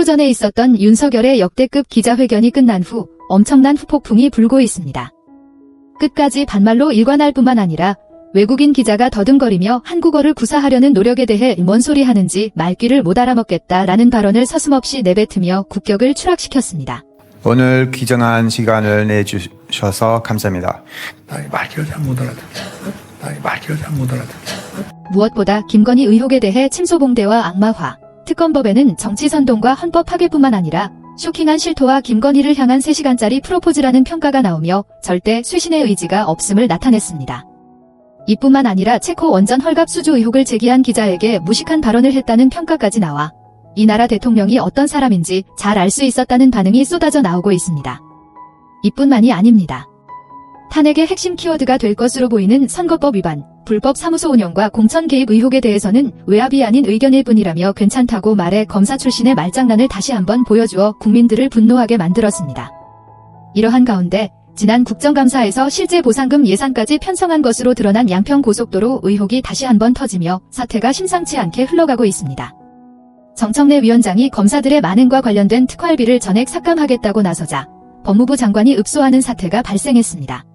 전에 있었던 윤석열의 역대급 기자회견이 끝난 후 엄청난 후폭풍이 불고 있습니다. 끝까지 반말로 일관할 뿐만 아니라 외국인 기자가 더듬거리며 한국어를 구사하려는 노력에 대해 뭔 소리 하는지 말귀를 못 알아먹겠다라는 발언을 서슴없이 내뱉으며 국격을 추락시켰습니다. 오늘 귀중한 시간을 내주셔서 감사합니다. 나의 말귀를 잘 못 알아듣겠어. 나의 말귀를 잘 못 알아듣겠어. 무엇보다 김건희 의혹에 대해 침소봉대와 악마화, 특검법에는 정치 선동과 헌법 파괴뿐만 아니라 쇼킹한 실토와 김건희를 향한 3시간짜리 프로포즈라는 평가가 나오며 절대 쇄신의 의지가 없음을 나타냈습니다. 이뿐만 아니라 체코 원전 헐갑 수주 의혹을 제기한 기자에게 무식한 발언을 했다는 평가까지 나와 이 나라 대통령이 어떤 사람인지 잘 알 수 있었다는 반응이 쏟아져 나오고 있습니다. 이뿐만이 아닙니다. 탄핵의 핵심 키워드가 될 것으로 보이는 선거법 위반, 불법 사무소 운영과 공천 개입 의혹에 대해서는 외압이 아닌 의견일 뿐이라며 괜찮다고 말해 검사 출신의 말장난을 다시 한번 보여주어 국민들을 분노하게 만들었습니다. 이러한 가운데 지난 국정감사에서 실제 보상금 예산까지 편성한 것으로 드러난 양평고속도로 의혹이 다시 한번 터지며 사태가 심상치 않게 흘러가고 있습니다. 정청래 위원장이 검사들의 만행과 관련된 특활비를 전액 삭감하겠다고 나서자 법무부 장관이 읍소하는 사태가 발생했습니다.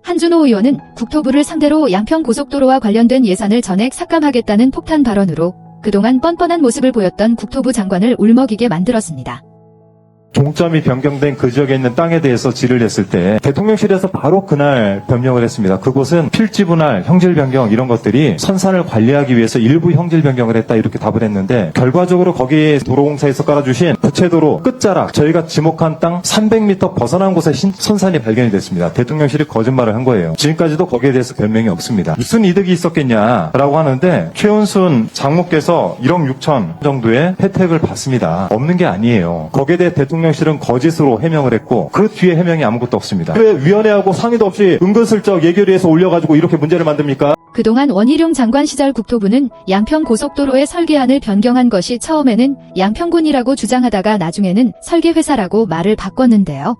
한준호 의원은 국토부를 상대로 양평고속도로와 관련된 예산을 전액 삭감하겠다는 폭탄 발언으로 그동안 뻔뻔한 모습을 보였던 국토부 장관을 울먹이게 만들었습니다. 종점이 변경된 그 지역에 있는 땅에 대해서 질의를 했을 때 대통령실에서 바로 그날 변경을 했습니다. 그곳은 필지 분할, 형질 변경 이런 것들이 선산을 관리하기 위해서 일부 형질 변경을 했다 이렇게 답을 했는데 결과적으로 거기에 도로공사에서 깔아주신 부채도로 끝자락 저희가 지목한 땅 300m 벗어난 곳에 선산이 발견이 됐습니다. 대통령실이 거짓말을 한 거예요. 지금까지도 거기에 대해서 변명이 없습니다. 무슨 이득이 있었겠냐라고 하는데 최은순 장모께서 1억 6천 정도의 혜택을 받습니다. 없는 게 아니에요. 거기에 대해 대통령실은 거짓으로 해명을 했고 그 뒤에 해명이 아무것도 없습니다. 왜 위원회하고 상의도 없이 은근슬쩍 예결위에서 올려가지고 이렇게 문제를 만듭니까? 그동안 원희룡 장관 시절 국토부는 양평고속도로의 설계안을 변경한 것이 처음에는 양평군이라고 주장하다가 나중에는 설계회사라고 말을 바꿨는데요.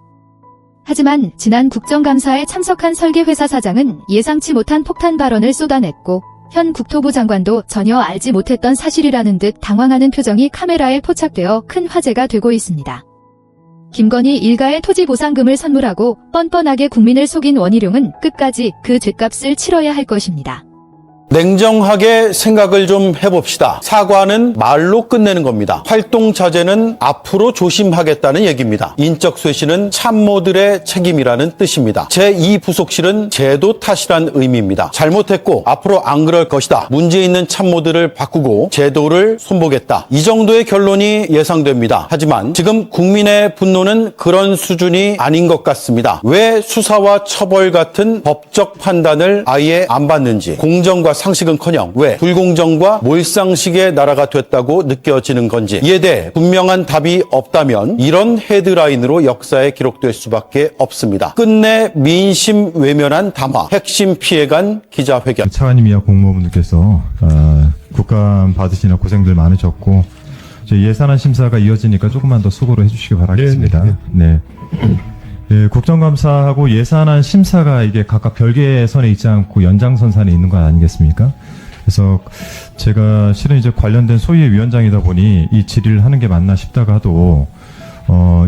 하지만 지난 국정감사에 참석한 설계회사 사장은 예상치 못한 폭탄 발언을 쏟아냈고 현 국토부 장관도 전혀 알지 못했던 사실이라는 듯 당황하는 표정이 카메라에 포착되어 큰 화제가 되고 있습니다. 김건희 일가의 토지 보상금을 선물하고 뻔뻔하게 국민을 속인 원희룡은 끝까지 그 죗값을 치러야 할 것입니다. 냉정하게 생각을 좀 해봅시다. 사과는 말로 끝내는 겁니다. 활동 자제는 앞으로 조심하겠다는 얘기입니다. 인적 쇄신은 참모들의 책임이라는 뜻입니다. 제2부속실은 제도 탓이란 의미입니다. 잘못했고 앞으로 안 그럴 것이다. 문제 있는 참모들을 바꾸고 제도를 손보겠다. 이 정도의 결론이 예상됩니다. 하지만 지금 국민의 분노는 그런 수준이 아닌 것 같습니다. 왜 수사와 처벌 같은 법적 판단을 아예 안 받는지, 공정과 상식은커녕 왜 불공정과 몰상식의 나라가 됐다고 느껴지는 건지, 이에 대해 분명한 답이 없다면 이런 헤드라인으로 역사에 기록될 수밖에 없습니다. 끝내 민심 외면한 담화, 핵심 피해간 기자회견. 차관님이야 공무원분들께서 국감 받으시느라 고생들 많으셨고 예산안 심사가 이어지니까 조금만 더 수고를 해주시기 바라겠습니다. 네. 네, 국정감사하고 예산안 심사가 이게 각각 별개의 선에 있지 않고 연장선상에 있는 건 아니겠습니까? 그래서 제가 실은 이제 관련된 소위의 위원장이다 보니 이 질의를 하는 게 맞나 싶다가 도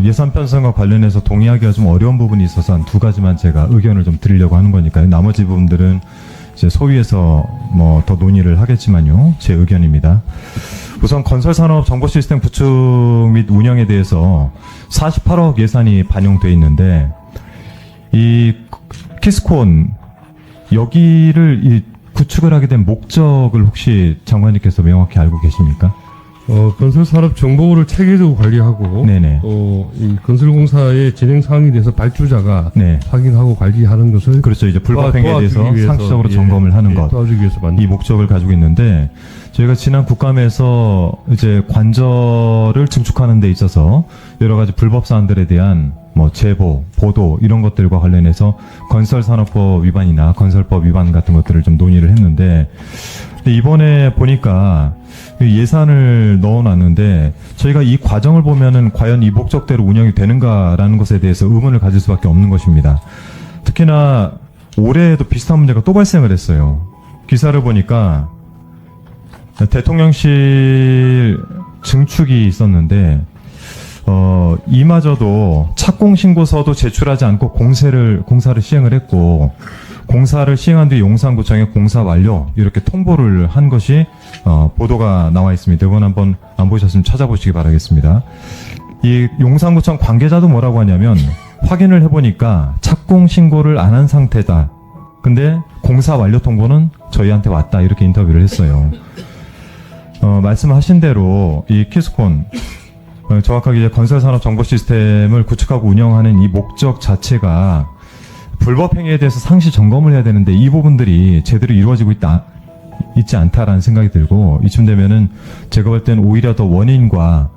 예산 편성과 관련해서 동의하기가 좀 어려운 부분이 있어서 한 2가지만 제가 의견을 좀 드리려고 하는 거니까요. 나머지 부분들은 이제 소위에서 뭐 더 논의를 하겠지만요. 제 의견입니다. 우선 건설산업 정보시스템 구축 및 운영에 대해서 48억 예산이 반영돼 있는데 이 키스콘 여기를 이 구축을 하게 된 목적을 혹시 장관님께서 명확히 알고 계십니까? 건설산업정보를 체계적으로 관리하고, 네네. 이 건설공사의 진행 사항에 대해서 발주자가 네. 확인하고 관리하는 것을. 그렇죠. 이제 불법 행위에 대해서 상시적으로 점검을 하는 것. 도와주기 위해서 만든. 이 목적을 가지고 있는데, 저희가 지난 국감에서 이제 관절을 증축하는 데 있어서 여러 가지 불법 사안들에 대한 뭐 제보, 보도 이런 것들과 관련해서 건설산업법 위반이나 건설법 위반 같은 것들을 좀 논의를 했는데, 근데 이번에 보니까 예산을 넣어놨는데 저희가 이 과정을 보면은 과연 이 목적대로 운영이 되는가라는 것에 대해서 의문을 가질 수밖에 없는 것입니다. 특히나 올해에도 비슷한 문제가 또 발생을 했어요. 기사를 보니까 대통령실 증축이 있었는데 이마저도 착공신고서도 제출하지 않고 공사를 시행을 했고, 공사를 시행한 뒤 용산구청에 공사 완료 이렇게 통보를 한 것이 보도가 나와 있습니다. 이건 한번 안 보셨으면 찾아보시기 바라겠습니다. 이 용산구청 관계자도 뭐라고 하냐면, 확인을 해보니까 착공신고를 안 한 상태다. 근데 공사 완료 통보는 저희한테 왔다. 이렇게 인터뷰를 했어요. 말씀하신 대로 이 키스콘, 정확하게 이제 건설산업 정보 시스템을 구축하고 운영하는 이 목적 자체가 불법 행위에 대해서 상시 점검을 해야 되는데 이 부분들이 제대로 이루어지고 있지 않다라는 생각이 들고, 이쯤 되면은 제가 볼 때는 오히려 더 원인과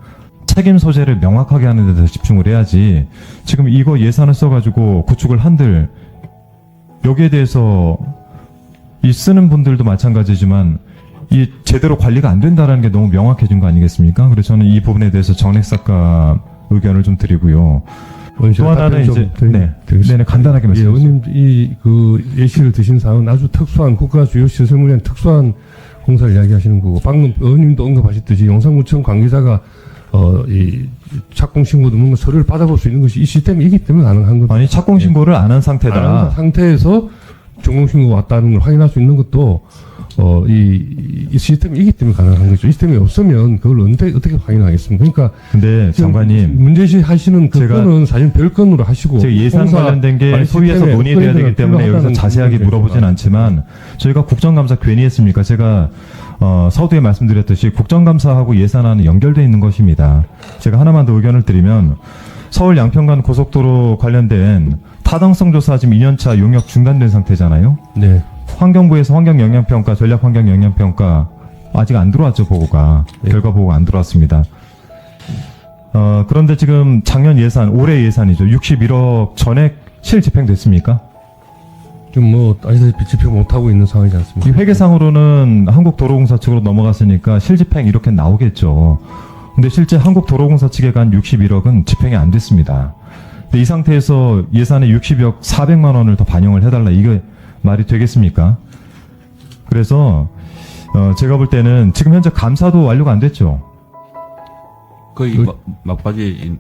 책임 소재를 명확하게 하는 데 더 집중을 해야지, 지금 이거 예산을 써가지고 구축을 한들 여기에 대해서 이 쓰는 분들도 마찬가지지만 이 제대로 관리가 안 된다라는 게 너무 명확해진 거 아니겠습니까? 그래서 저는 이 부분에 대해서 정례삭감 의견을 좀 드리고요. 또 하나는 이제 네, 간단하게 말씀해 주세요. 의원님 그 예시를 드신 사항은 아주 특수한 국가 주요 시설물에 대한 특수한 공사를 이야기하시는 거고, 방금 의원님도 언급하셨듯이 용산구청 관계자가 이 착공 신고도 뭔가 서류를 받아볼 수 있는 것이 이 시스템이기 때문에 가능한 겁니다. 아니, 착공 신고를 안 한 상태다. 안 한 상태에서 종공 신고가 왔다는 걸 확인할 수 있는 것도 이 시스템이기 때문에 가능한 거죠. 이 시스템이 없으면 그걸 어떻게 확인하겠습니까? 그러니까 근데 장관님, 문제시 하시는 그 건은 사실 별건으로 하시고, 제가 예산 관련된 게 소위에서 논의돼야 되기 때문에 여기서 자세하게 물어보진 않지만, 저희가 국정감사 괜히 했습니까? 제가 서두에 말씀드렸듯이 국정감사하고 예산안은 연결되어 있는 것입니다. 제가 하나만 더 의견을 드리면, 서울 양평간 고속도로 관련된 타당성 조사 지금 2년차 용역 중단된 상태잖아요. 네. 환경부에서 환경영향평가, 전략환경영향평가 아직 안 들어왔죠, 보고가. 결과 보고가 안 들어왔습니다. 그런데 지금 작년 예산, 올해 예산이죠. 61억 전액 실집행됐습니까? 지금 아시다시피 집행 못하고 있는 상황이지 이 않습니까? 회계상으로는 한국도로공사 측으로 넘어갔으니까 실집행 이렇게 나오겠죠. 근데 실제 한국도로공사 측에 간 61억은 집행이 안 됐습니다. 근데 이 상태에서 예산에 60억 400만 원을 더 반영을 해달라. 이게 말이 되겠습니까? 그래서 제가 볼 때는 지금 현재 감사도 완료가 안 됐죠. 거의 막바지.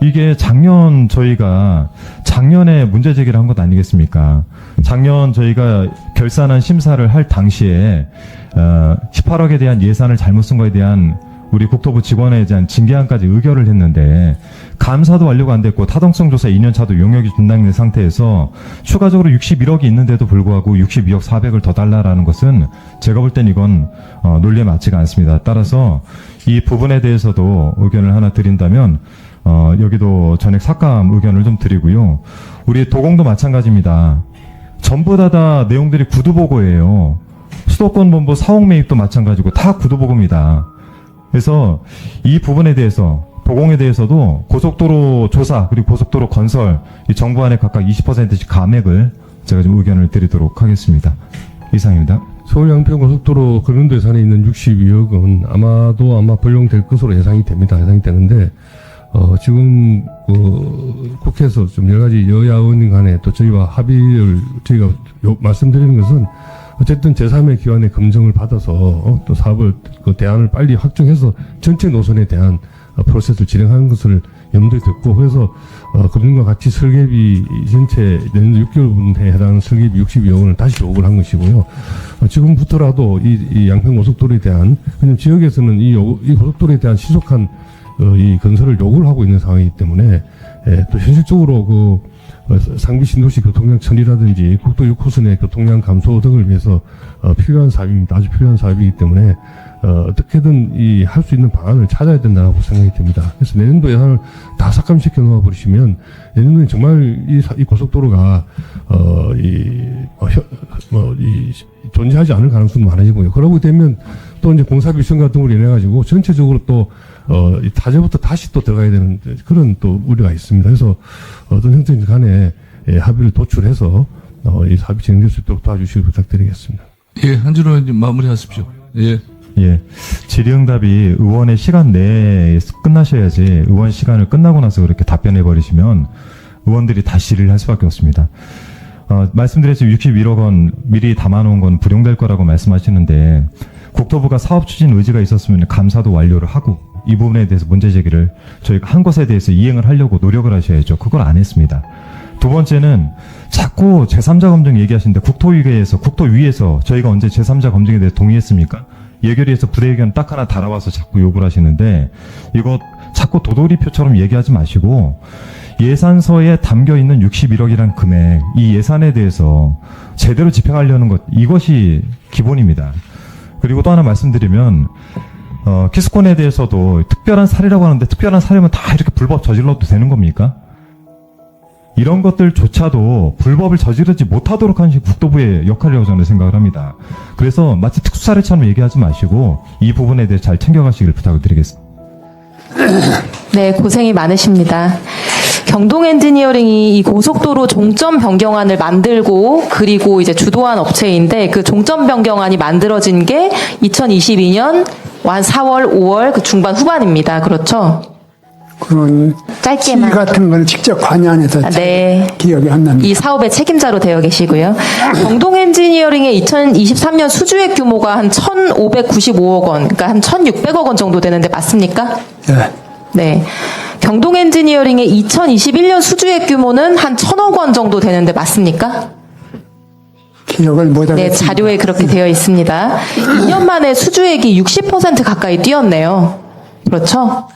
이게 저희가 작년에 문제 제기를 한 것 아니겠습니까? 작년 저희가 결산안 심사를 할 당시에 18억에 대한 예산을 잘못 쓴 거에 대한 우리 국토부 직원에 대한 징계안까지 의결을 했는데, 감사도 완료가 안 됐고 타당성 조사 2년차도 용역이 중단된 상태에서 추가적으로 61억이 있는데도 불구하고 62억 400을 더 달라라는 것은 제가 볼 땐 이건 논리에 맞지가 않습니다. 따라서 이 부분에 대해서도 의견을 하나 드린다면, 여기도 전액 삭감 의견을 좀 드리고요. 우리 도공도 마찬가지입니다. 전부 다 내용들이 구두보고예요. 수도권 본부 사옥 매입도 마찬가지고 다 구두보고입니다. 그래서 이 부분에 대해서, 도공에 대해서도 고속도로 조사 그리고 고속도로 건설 이 정부안에 각각 20%씩 감액을 제가 좀 의견을 드리도록 하겠습니다. 이상입니다. 서울 양평 고속도로 근원도 예산에 있는 62억은 아마 벌용될 것으로 예상이 되는데, 지금 국회에서 좀 여러 가지 여야 의원님 간에 또 저희와 합의를 저희가 말씀드리는 것은, 어쨌든 제3의 기관의 검증을 받아서 또 사업을 대안을 빨리 확정해서 전체 노선에 대한 프로세스를 진행하는 것을 염두에 두고, 그래서 금융과 같이 설계비 전체 내년 6개월분에 해당하는 설계비 62억 원을 다시 요구를 한 것이고요. 지금부터라도 이 양평 고속도로에 대한, 왜냐면 지역에서는 이 고속도로에 대한 신속한 이 건설을 요구를 하고 있는 상황이기 때문에, 또 현실적으로 상비 신도시 교통량 처리라든지 국도 6호선의 교통량 감소 등을 위해서 필요한 사업입니다. 아주 필요한 사업이기 때문에 어떻게든 할 수 있는 방안을 찾아야 된다고 생각이 듭니다. 그래서 내년도 예산을 다 삭감시켜 놓아 버리시면 내년도에 정말 이 고속도로가 존재하지 않을 가능성도 많아지고요. 그러고 되면 또 이제 공사비 수정 같은 걸 인해 가지고 전체적으로 또 타제부터 다시 또 들어가야 되는 그런 또 우려가 있습니다. 그래서 어떤 형태든 간에 합의를 도출해서 이 사업이 진행될 수 있도록 도와주시길 부탁드리겠습니다. 예, 한준호 의원님 마무리하십시오. 예. 예. 질의응답이 의원의 시간 내에 끝나셔야지, 의원 시간을 끝나고 나서 그렇게 답변해버리시면 의원들이 다시 질의를 할 수밖에 없습니다. 말씀드렸지만 61억 원 미리 담아놓은 건 불용될 거라고 말씀하시는데, 국토부가 사업 추진 의지가 있었으면 감사도 완료를 하고 이 부분에 대해서 문제 제기를 저희가 한 것에 대해서 이행을 하려고 노력을 하셔야죠. 그걸 안 했습니다. 두 번째는 자꾸 제3자 검증 얘기하시는데 국토위에서 저희가 언제 제3자 검증에 대해 동의했습니까? 예결위에서 부대의견 딱 하나 달아와서 자꾸 욕을 하시는데 이거 자꾸 도돌이표처럼 얘기하지 마시고 예산서에 담겨있는 61억이란 금액, 이 예산에 대해서 제대로 집행하려는 것, 이것이 기본입니다. 그리고 또 하나 말씀드리면 키스콘에 대해서도 특별한 사례라고 하는데 특별한 사례면 다 이렇게 불법 저질러도 되는 겁니까? 이런 것들조차도 불법을 저지르지 못하도록 하는 게 국토부의 역할이라고 저는 생각을 합니다. 그래서 마치 특수사례처럼 얘기하지 마시고 이 부분에 대해 잘 챙겨가시길 부탁을 드리겠습니다. 네, 고생이 많으십니다. 경동 엔지니어링이 이 고속도로 종점 변경안을 만들고 그리고 이제 주도한 업체인데 그 종점 변경안이 만들어진 게 2022년 4월, 5월 그 중반 후반입니다. 그렇죠? 그런 짧게만. 시 같은 걸 직접 관여해서 네. 기억이 안 납니다. 이 사업의 책임자로 되어 계시고요. 경동 엔지니어링의 2023년 수주액 규모가 한 1,595억 원, 그러니까 한 1,600억 원 정도 되는데 맞습니까? 예. 네. 경동 엔지니어링의 2021년 수주액 규모는 한 1,000억 원 정도 되는데 맞습니까? 기억을 못하겠습니다. 네, 자료에 그렇게 되어 있습니다. 2년 만에 수주액이 60% 가까이 뛰었네요. 그렇죠?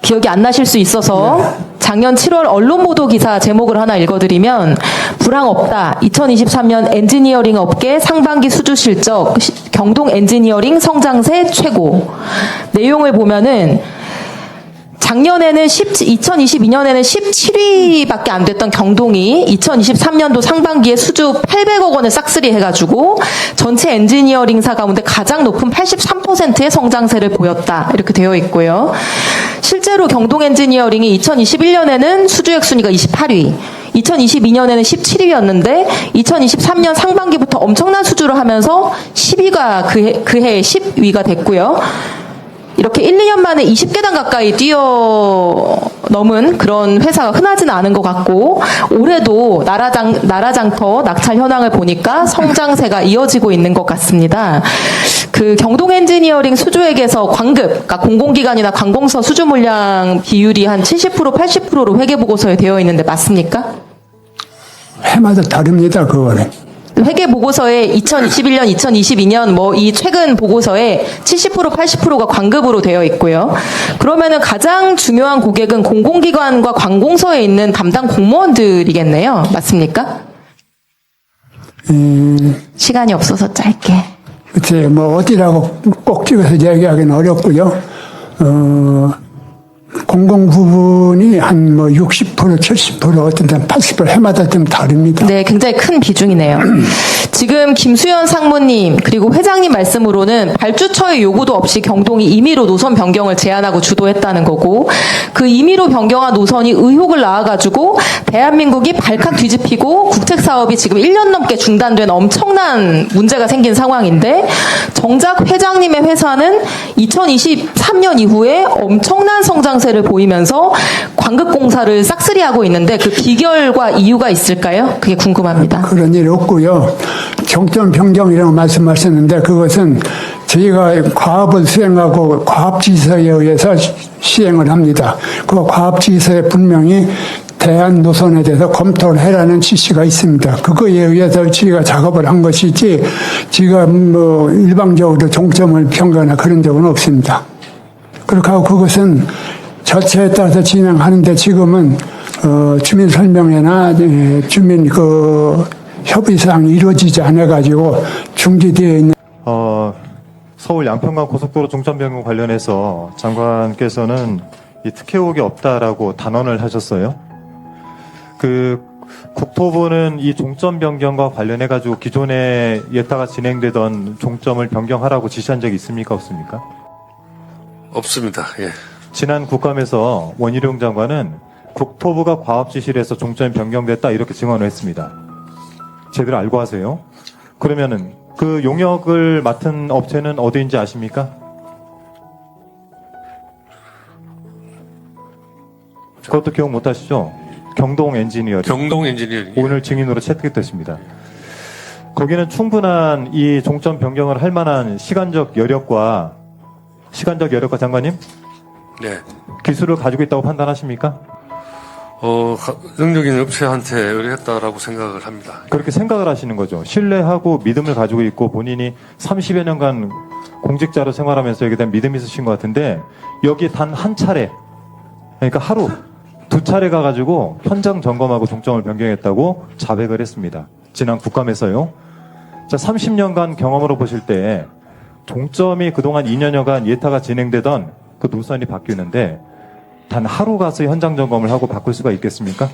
기억이 안 나실 수 있어서 작년 7월 언론 보도 기사 제목을 하나 읽어드리면 불황 없다. 2023년 엔지니어링 업계 상반기 수주 실적 경동 엔지니어링 성장세 최고. 내용을 보면은 작년에는 2022년에는 17위밖에 안 됐던 경동이 2023년도 상반기에 수주 800억 원을 싹쓸이 해가지고 전체 엔지니어링사 가운데 가장 높은 83%의 성장세를 보였다. 이렇게 되어 있고요. 실제로 경동 엔지니어링이 2021년에는 수주액 순위가 28위, 2022년에는 17위였는데 2023년 상반기부터 엄청난 수주를 하면서 10위가 그 해에 10위가 됐고요. 이렇게 1, 2년 만에 20계단 가까이 뛰어넘은 그런 회사가 흔하지는 않은 것 같고 올해도 나라장터 낙찰 현황을 보니까 성장세가 이어지고 있는 것 같습니다. 그 경동 엔지니어링 수주액에서 광급, 그러니까 공공기관이나 관공서 수주 물량 비율이 한 70%, 80%로 회계보고서에 되어 있는데 맞습니까? 해마다 다릅니다, 그거는. 회계보고서에 2021년, 2022년 이 최근 보고서에 70%, 80%가 광급으로 되어 있고요. 그러면은 가장 중요한 고객은 공공기관과 관공서에 있는 담당 공무원들이겠네요. 맞습니까? 시간이 없어서 짧게. 그치, 어디라고 꼭 찍어서 얘기하기는 어렵고요. 공공 부분이 한 60%, 70%, 어떤 데는 80% 해마다 좀 다릅니다. 네, 굉장히 큰 비중이네요. 지금 김수현 상무님 그리고 회장님 말씀으로는 발주처의 요구도 없이 경동이 임의로 노선 변경을 제안하고 주도했다는 거고 그 임의로 변경한 노선이 의혹을 낳아가지고 대한민국이 발칵 뒤집히고 국책사업이 지금 1년 넘게 중단된 엄청난 문제가 생긴 상황인데 정작 회장님의 회사는 2023년 이후에 엄청난 성장세를 보이면서 광급공사를 싹쓸이하고 있는데 그 비결과 이유가 있을까요? 그게 궁금합니다. 그런 일 없고요. 종점 변경이라고 말씀하셨는데 그것은 저희가 과업을 수행하고 과업지서에 의해서 시행을 합니다. 그 과업지서에 분명히 대안 노선에 대해서 검토를 해라는 지시가 있습니다. 그거에 의해서 저희가 작업을 한 것이지 저희가 일방적으로 종점을 변경하거나 그런 적은 없습니다. 그렇게 하고 그것은 절차에 따라서 진행하는데 지금은 주민 설명회나 주민 협의사항이 이루어지지 않아가지고 중지되어 있는. 서울 양평간 고속도로 종점 변경 관련해서 장관께서는 이 특혜옥이 없다라고 단언을 하셨어요. 국토부는 이 종점 변경과 관련해가지고 기존에 예타가 진행되던 종점을 변경하라고 지시한 적이 있습니까? 없습니까? 없습니다. 예. 지난 국감에서 원희룡 장관은 국토부가 과업 지시를 해서 종점이 변경됐다 이렇게 증언을 했습니다. 제대로 알고 하세요? 그러면은 그 용역을 맡은 업체는 어디인지 아십니까? 그것도 기억 못 하시죠? 경동 엔지니어링. 경동 엔지니어링. 오늘 증인으로 채택됐습니다. 거기는 충분한 이 종점 변경을 할 만한 시간적 여력과 시간적 여력과 장관님 네. 기술을 가지고 있다고 판단하십니까? 능력 있는 업체한테 의뢰했다라고 생각을 합니다. 그렇게 생각을 하시는 거죠. 신뢰하고 믿음을 가지고 있고 본인이 30여 년간 공직자로 생활하면서 여기에 대한 믿음이 있으신 것 같은데 여기 단 한 차례, 그러니까 하루, 두 차례 가가지고 현장 점검하고 종점을 변경했다고 자백을 했습니다. 지난 국감에서요. 자, 30년간 경험으로 보실 때 종점이 그동안 2년여간 예타가 진행되던 그 노선이 바뀌는데 단 하루 가서 현장 점검을 하고 바꿀 수가 있겠습니까?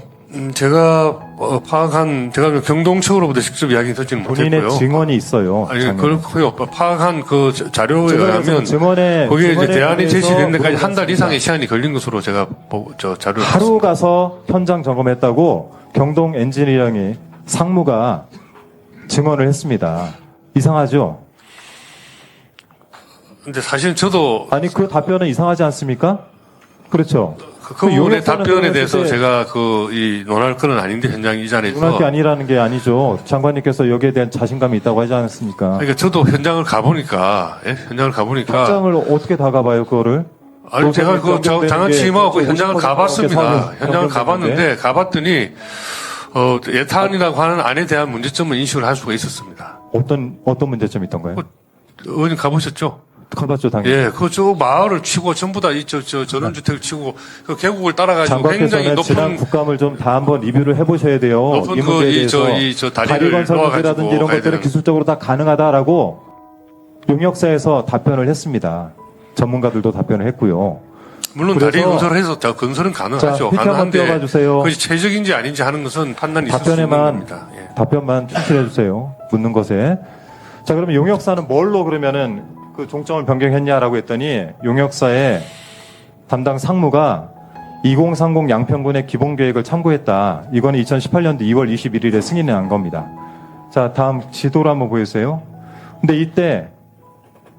제가 파악한, 제가 경동 측으로부터 직접 이야기 듣지는 본인의 못했고요. 증언이 있어요. 아니, 장관님. 그렇고요. 파악한 그 자료에 의하면 증언에 거기에 이제 대안이 대해서 제시되는 데까지 한 달 물어봤습니다. 이상의 시간이 걸린 것으로 제가 자료를 하루 봤습니다. 가서 현장 점검했다고 경동 엔지니어링이 상무가 증언을 했습니다. 이상하죠? 근데 사실 저도 아니 그 답변은 이상하지 않습니까? 그렇죠. 그분의 용역사는 답변에 그랬을 대해서 때 제가 논할 건 아닌데 현장 이 자리에서. 논할 게 아니라는 게 아니죠. 장관님께서 여기에 대한 자신감이 있다고 하지 않았습니까? 그러니까 저도 현장을 가보니까, 현장을 가보니까. 현장을 어떻게 다 가봐요, 그거를? 아니, 제가 장관 취임하고 현장을 50% 가봤습니다. 넘게 현장을 사업이 가봤는데, 가봤더니, 예탄이라고 하는 안에 대한 문제점은 인식을 할 수가 있었습니다. 어떤 문제점이 있던가요? 의원님 가보셨죠? 가봤죠, 당연히. 예, 저 마을을 치고 전부 다 전원주택을 치고 그 계곡을 따라가지고 굉장히 장관께서는 지난 높은 국감을 좀 다 한번 리뷰를 해보셔야 돼요. 높은 이 문제에 대해서 다리를 다리 건설 놓아가지고 문제라든지 이런 가야 것들은 되는. 기술적으로 다 가능하다라고 용역사에서 답변을 했습니다. 전문가들도 답변을 했고요. 물론 그래서- 다리 건설을 해서 건설은 가능하죠. 자, 피트 한번 가능한데 띄워봐 주세요. 그것이 최적인지 아닌지 하는 것은 판단이 있을 수 있는 겁니다. 예. 답변만 충실해 주세요. 묻는 것에. 자, 그러면 용역사는 뭘로 그러면은 그 종점을 변경했냐라고 했더니 용역사의 담당 상무가 2030 양평군의 기본 계획을 참고했다. 이거는 2018년도 2월 21일에 승인이 난 겁니다. 자, 다음 지도를 한번 보여주세요. 근데 이때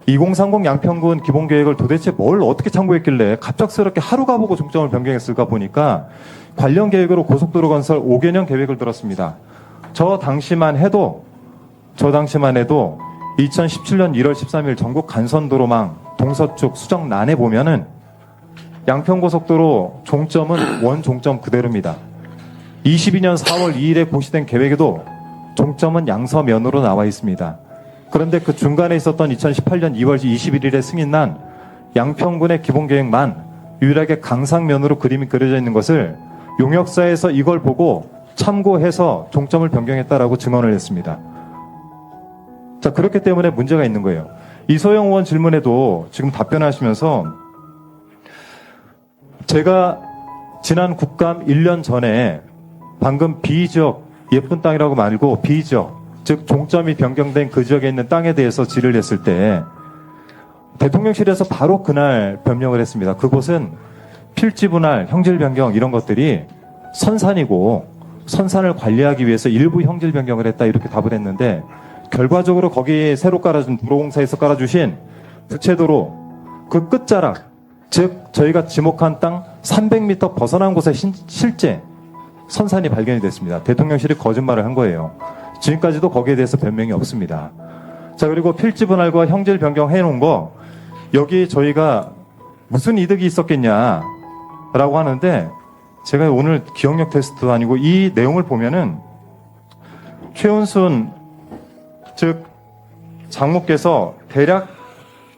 2030 양평군 기본 계획을 도대체 뭘 어떻게 참고했길래 갑작스럽게 하루 가보고 종점을 변경했을까 보니까 관련 계획으로 고속도로 건설 5개년 계획을 들었습니다. 저 당시만 해도 2017년 1월 13일 전국 간선도로망 동서축 수정란에 보면은 양평고속도로 종점은 원 종점 그대로입니다. 22년 4월 2일에 공시된 계획에도 종점은 양서면으로 나와 있습니다. 그런데 그 중간에 있었던 2018년 2월 21일에 승인난 양평군의 기본계획만 유일하게 강상면으로 그림이 그려져 있는 것을 용역사에서 이걸 보고 참고해서 종점을 변경했다라고 증언을 했습니다. 자, 그렇기 때문에 문제가 있는 거예요. 이소영 의원 질문에도 지금 답변하시면서 제가 지난 국감 1년 전에 방금 B지역 예쁜 땅이라고 말고 B지역, 즉 종점이 변경된 그 지역에 있는 땅에 대해서 질의를 했을 때 대통령실에서 바로 그날 변명을 했습니다. 그곳은 필지 분할, 형질 변경 이런 것들이 선산이고 선산을 관리하기 위해서 일부 형질 변경을 했다 이렇게 답을 했는데 결과적으로 거기에 새로 깔아준 도로공사에서 깔아주신 부채도로 그 끝자락, 즉 저희가 지목한 땅 300m 벗어난 곳에 실제 선산이 발견이 됐습니다. 대통령실이 거짓말을 한 거예요. 지금까지도 거기에 대해서 변명이 없습니다. 자, 그리고 필지 분할과 형질 변경 해놓은 거 여기 저희가 무슨 이득이 있었겠냐라고 하는데 제가 오늘 기억력 테스트도 아니고 이 내용을 보면은 최은순 즉 장모께서 대략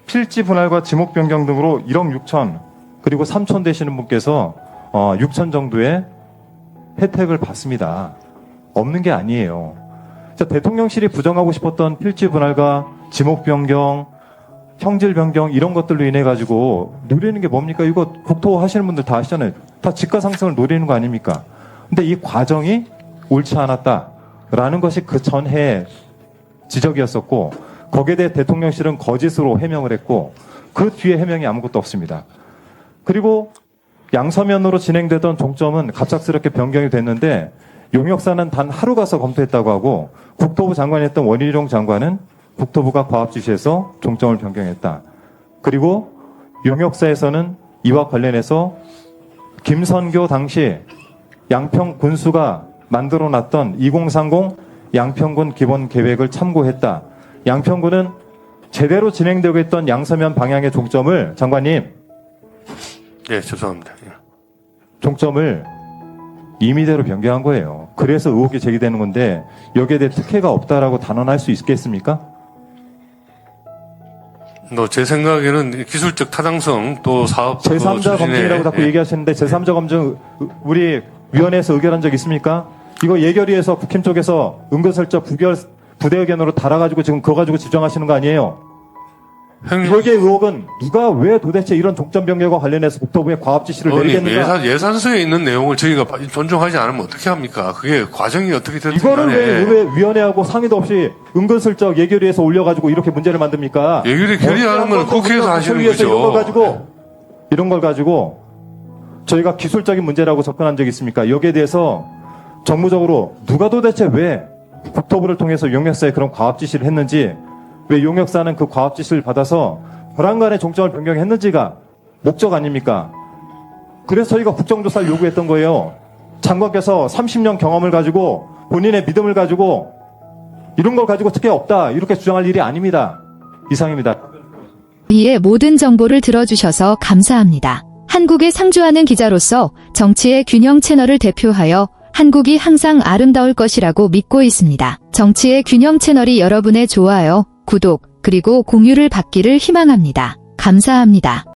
필지 분할과 지목 변경 등으로 1억 6천 그리고 3천 되시는 분께서 6천 정도의 혜택을 받습니다. 없는 게 아니에요. 자, 대통령실이 부정하고 싶었던 필지 분할과 지목 변경, 형질 변경 이런 것들로 인해 가지고 노리는 게 뭡니까? 이거 국토 하시는 분들 다 아시잖아요. 다 집가 상승을 노리는 거 아닙니까? 근데 이 과정이 옳지 않았다라는 것이 그 전해 지적이었었고 거기에 대해 대통령실은 거짓으로 해명을 했고 그 뒤에 해명이 아무것도 없습니다. 그리고 양서면으로 진행되던 종점은 갑작스럽게 변경이 됐는데 용역사는 단 하루 가서 검토했다고 하고 국토부 장관이었던 원희룡 장관은 국토부가 과업 지시해서 종점을 변경했다. 그리고 용역사에서는 이와 관련해서 김선교 당시 양평 군수가 만들어놨던 2030 양평군 기본 계획을 참고했다. 양평군은 제대로 진행되고 있던 양서면 방향의 종점을 장관님 네, 죄송합니다. 예. 종점을 임의대로 변경한 거예요. 그래서 의혹이 제기되는 건데 여기에 대해 특혜가 없다라고 단언할 수 있겠습니까? 제 생각에는 기술적 타당성 또 사업 제3자 검증이라고 자꾸 얘기하시는데 제3자 검증 우리 위원회에서 의결한 적 있습니까? 이거 예결위에서 국힘 쪽에서 은근슬쩍 부대 의견으로 달아가지고 지금 그거 가지고 지정하시는 거 아니에요? 여기에 의혹은 누가 왜 도대체 이런 종점 변경과 관련해서 국토부에 과업 지시를 내리겠는가? 예산서에 있는 내용을 저희가 존중하지 않으면 어떻게 합니까? 그게 과정이 어떻게 됐든 이거를 간에 왜 의회위원회하고 상의도 없이 은근슬쩍 예결위에서 올려가지고 이렇게 문제를 만듭니까? 예결위 결의하는 건 국회에서 하시는 거죠. 이런 걸 가지고 저희가 기술적인 문제라고 접근한 적이 있습니까? 여기에 대해서 정무적으로 누가 도대체 왜 국토부를 통해서 용역사에 그런 과업 지시를 했는지, 왜 용역사는 그 과업 지시를 받아서 불안간의 종점을 변경했는지가 목적 아닙니까? 그래서 저희가 국정조사를 요구했던 거예요. 장관께서 30년 경험을 가지고 본인의 믿음을 가지고 이런 걸 가지고 특혜 없다 이렇게 주장할 일이 아닙니다. 이상입니다. 이에 모든 정보를 들어주셔서 감사합니다. 한국에 상주하는 기자로서 정치의 균형 채널을 대표하여 한국이 항상 아름다울 것이라고 믿고 있습니다. 정치의 균형 채널이 여러분의 좋아요, 구독, 그리고 공유를 받기를 희망합니다. 감사합니다.